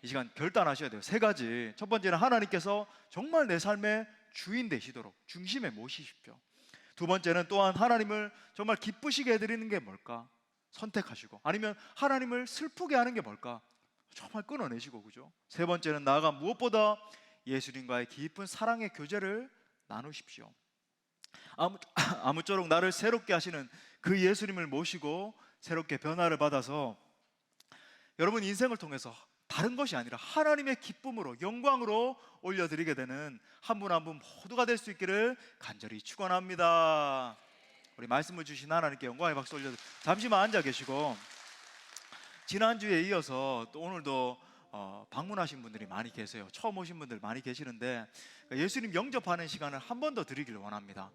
이 시간 결단하셔야 돼요. 3가지. 첫 번째는 하나님께서 정말 내 삶의 주인 되시도록 중심에 모시십시오. 두 번째는 또한 하나님을 정말 기쁘시게 해드리는 게 뭘까 선택하시고, 아니면 하나님을 슬프게 하는 게 뭘까 정말 끊어내시고, 그죠? 세 번째는 나아가 무엇보다 예수님과의 깊은 사랑의 교제를 나누십시오. 아무쪼록 나를 새롭게 하시는 그 예수님을 모시고 새롭게 변화를 받아서 여러분 인생을 통해서 다른 것이 아니라 하나님의 기쁨으로 영광으로 올려드리게 되는 한 분 한 분 모두가 될 수 있기를 간절히 축원합니다. 우리 말씀을 주신 하나님께 영광의 박수 올려드립니다. 잠시만 앉아 계시고, 지난주에 이어서 또 오늘도 방문하신 분들이 많이 계세요. 처음 오신 분들 많이 계시는데 예수님 영접하는 시간을 한 번 더 드리기를 원합니다.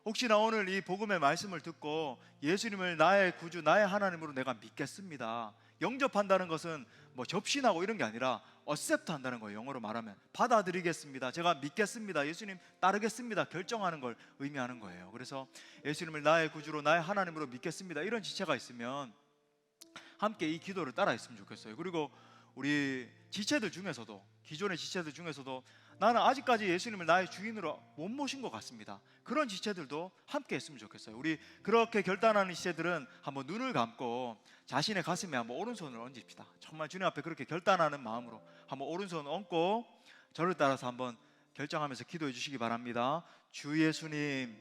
혹시나 오늘 이 복음의 말씀을 듣고 예수님을 나의 구주, 나의 하나님으로 내가 믿겠습니다, 영접한다는 것은 뭐 접신하고 이런 게 아니라 accept 한다는 거예요. 영어로 말하면 받아들이겠습니다, 제가 믿겠습니다, 예수님 따르겠습니다 결정하는 걸 의미하는 거예요. 그래서 예수님을 나의 구주로 나의 하나님으로 믿겠습니다 이런 지체가 있으면 함께 이 기도를 따라했으면 좋겠어요. 그리고 우리 지체들 중에서도, 기존의 지체들 중에서도 나는 아직까지 예수님을 나의 주인으로 못 모신 것 같습니다, 그런 지체들도 함께 했으면 좋겠어요. 우리 그렇게 결단하는 지체들은 한번 눈을 감고 자신의 가슴에 한번 오른손을 얹읍시다. 정말 주님 앞에 그렇게 결단하는 마음으로 한번 오른손 얹고 저를 따라서 한번 결정하면서 기도해 주시기 바랍니다. 주 예수님,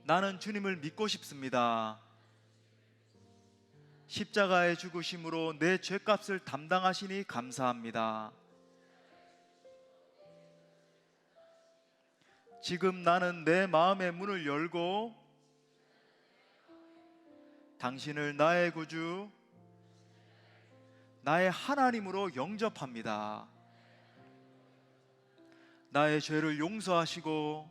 나는 주님을 믿고 싶습니다. 십자가의 죽으심으로 내 죄값을 담당하시니 감사합니다. 지금 나는 내 마음의 문을 열고 당신을 나의 구주, 나의 하나님으로 영접합니다. 나의 죄를 용서하시고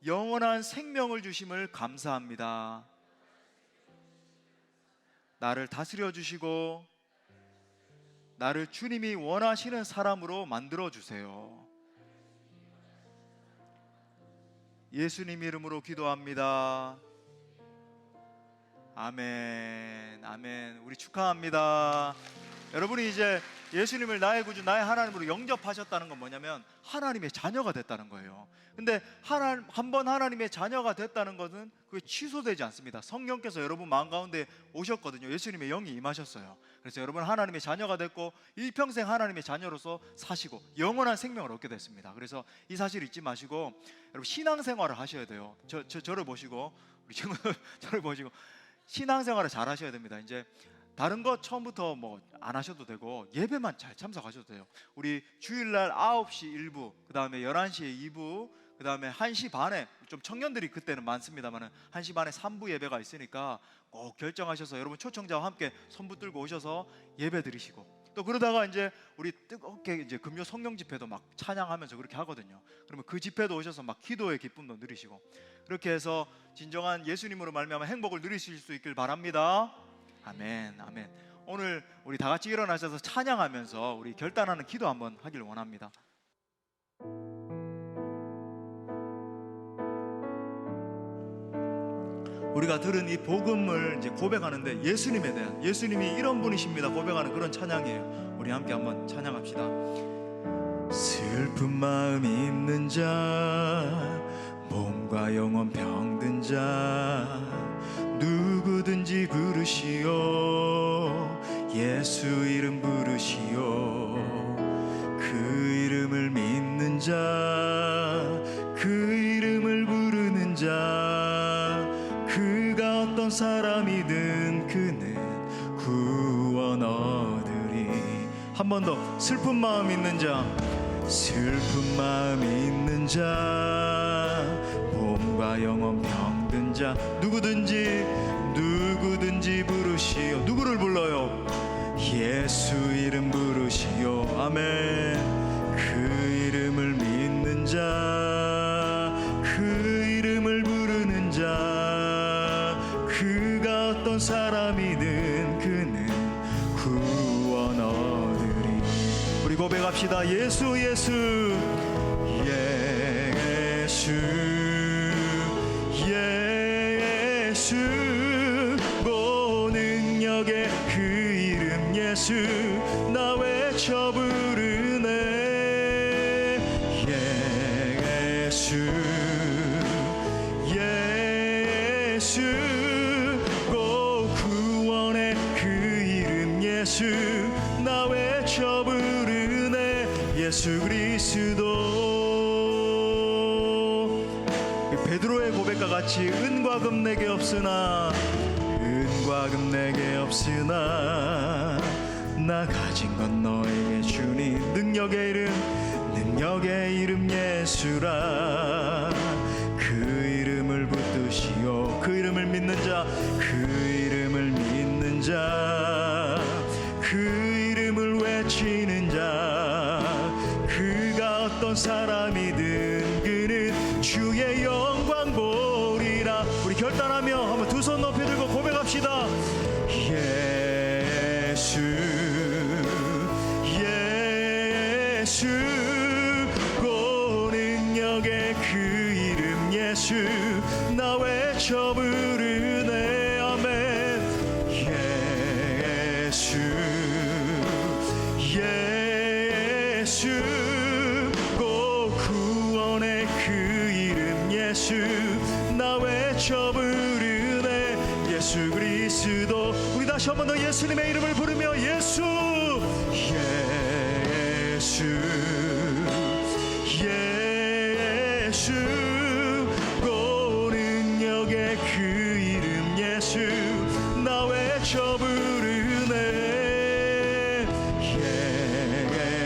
영원한 생명을 주심을 감사합니다. 나를 다스려 주시고 나를 주님이 원하시는 사람으로 만들어 주세요. 예수님 이름으로 기도합니다. 아멘. 아멘. 우리 축하합니다. 여러분이 이제 예수님을 나의 구주, 나의 하나님으로 영접하셨다는 건 뭐냐면 하나님의 자녀가 됐다는 거예요. 근데 한번 하나님의 자녀가 됐다는 것은 그게 취소되지 않습니다. 성령께서 여러분 마음 가운데 오셨거든요. 예수님의 영이 임하셨어요. 그래서 여러분 하나님의 자녀가 됐고 일평생 하나님의 자녀로서 사시고 영원한 생명을 얻게 됐습니다. 그래서 이 사실 잊지 마시고 여러분 신앙생활을 하셔야 돼요. 저를 보시고, 우리 친구들 저를 보시고 신앙생활을 잘 하셔야 됩니다. 이제 다른 거 처음부터 뭐 안 하셔도 되고 예배만 잘 참석하셔도 돼요. 우리 주일날 9시 1부, 그 다음에 11시에 2부, 그 다음에 1시 반에, 좀 청년들이 그때는 많습니다만 1시 반에 3부 예배가 있으니까 꼭 결정하셔서 여러분 초청자와 함께 손 붙들고 오셔서 예배 드리시고, 또 그러다가 이제 우리 뜨겁게 이제 금요 성령 집회도 막 찬양하면서 그렇게 하거든요. 그러면 그 집회도 오셔서 막 기도의 기쁨도 누리시고, 그렇게 해서 진정한 예수님으로 말미암아 행복을 누리실 수 있길 바랍니다. 아멘. 아멘. 오늘 우리 다 같이 일어나셔서 찬양하면서 우리 결단하는 기도 한번 하길 원합니다. 우리가 들은 이 복음을 이제 고백하는데 예수님에 대한, 예수님이 이런 분이십니다 고백하는 그런 찬양이에요. 우리 함께 한번 찬양합시다. 슬픈 마음이 있는 자, 몸과 영혼 병든 자, 누구든지 부르시오. 예수 이름 부르시오. 그 이름을 믿는 자, 그 이름을 부르는 자, 그가 어떤 사람이든 그는 구원 얻으리. 한 번 더. 슬픈 마음 있는 자, 슬픈 마음 있는 자, 몸과 영혼 병든 자, 누구든지 부르시오. 누구를 불러요? 예수 이름 부르시오. 아멘. 그 이름을 믿는 자, 그 이름을 부르는 자, 그가 어떤 사람이든 그는 구원 얻으리. 우리 고백합시다. 예수 예수 예수 예수, 고능력의 그 이름 예수, 나 외쳐 부르네. 예수 예수, 고 구원의 그 이름 예수, 나 외쳐 부르네. 예수 그리스도. 베드로의 고백과 같이 은과 금 내게 없으나, 은과 금 내게 없으나 나 가진 건 너에게 주니. 능력의 이름 예수라. 그 이름을 붙드시오. 그 이름을 믿는 자, 그 이름을 믿는 자, 그 이름을 외치는 자, 그가 어떤 사람이든 그는 주의 영광 보리라. 우리 결단하며 한번 두 손 높이 들고 고백합시다. 예수 예수, 고능력의 그 이름 예수, 나 외쳐 부르네. 아멘. 다시 한 번 더 예수님의 이름을 부르며 예수, 예수, 예수, 온 능력의 그 이름 예수, 나 외쳐 부르네.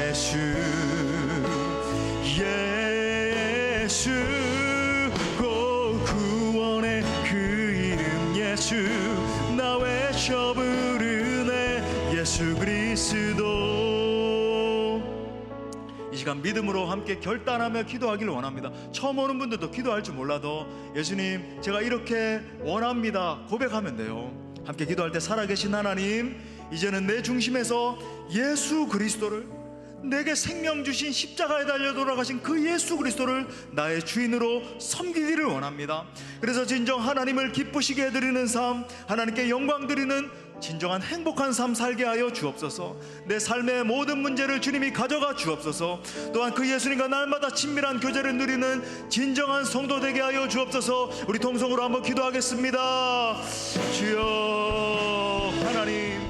예수, 예수, 구원의 그 이름 예수, 나 외쳐 부르네. 예수 그리스도. 이 시간 믿음으로 함께 결단하며 기도하기를 원합니다. 처음 오는 분들도 기도할 줄 몰라도 예수님 제가 이렇게 원합니다 고백하면 돼요. 함께 기도할 때 살아계신 하나님, 이제는 내 중심에서 예수 그리스도를, 내게 생명 주신 십자가에 달려 돌아가신 그 예수 그리스도를 나의 주인으로 섬기기를 원합니다. 그래서 진정 하나님을 기쁘시게 해드리는 삶, 하나님께 영광 드리는 진정한 행복한 삶 살게 하여 주옵소서. 내 삶의 모든 문제를 주님이 가져가 주옵소서. 또한 그 예수님과 날마다 친밀한 교제를 누리는 진정한 성도 되게 하여 주옵소서. 우리 통성으로 한번 기도하겠습니다. 주여 하나님,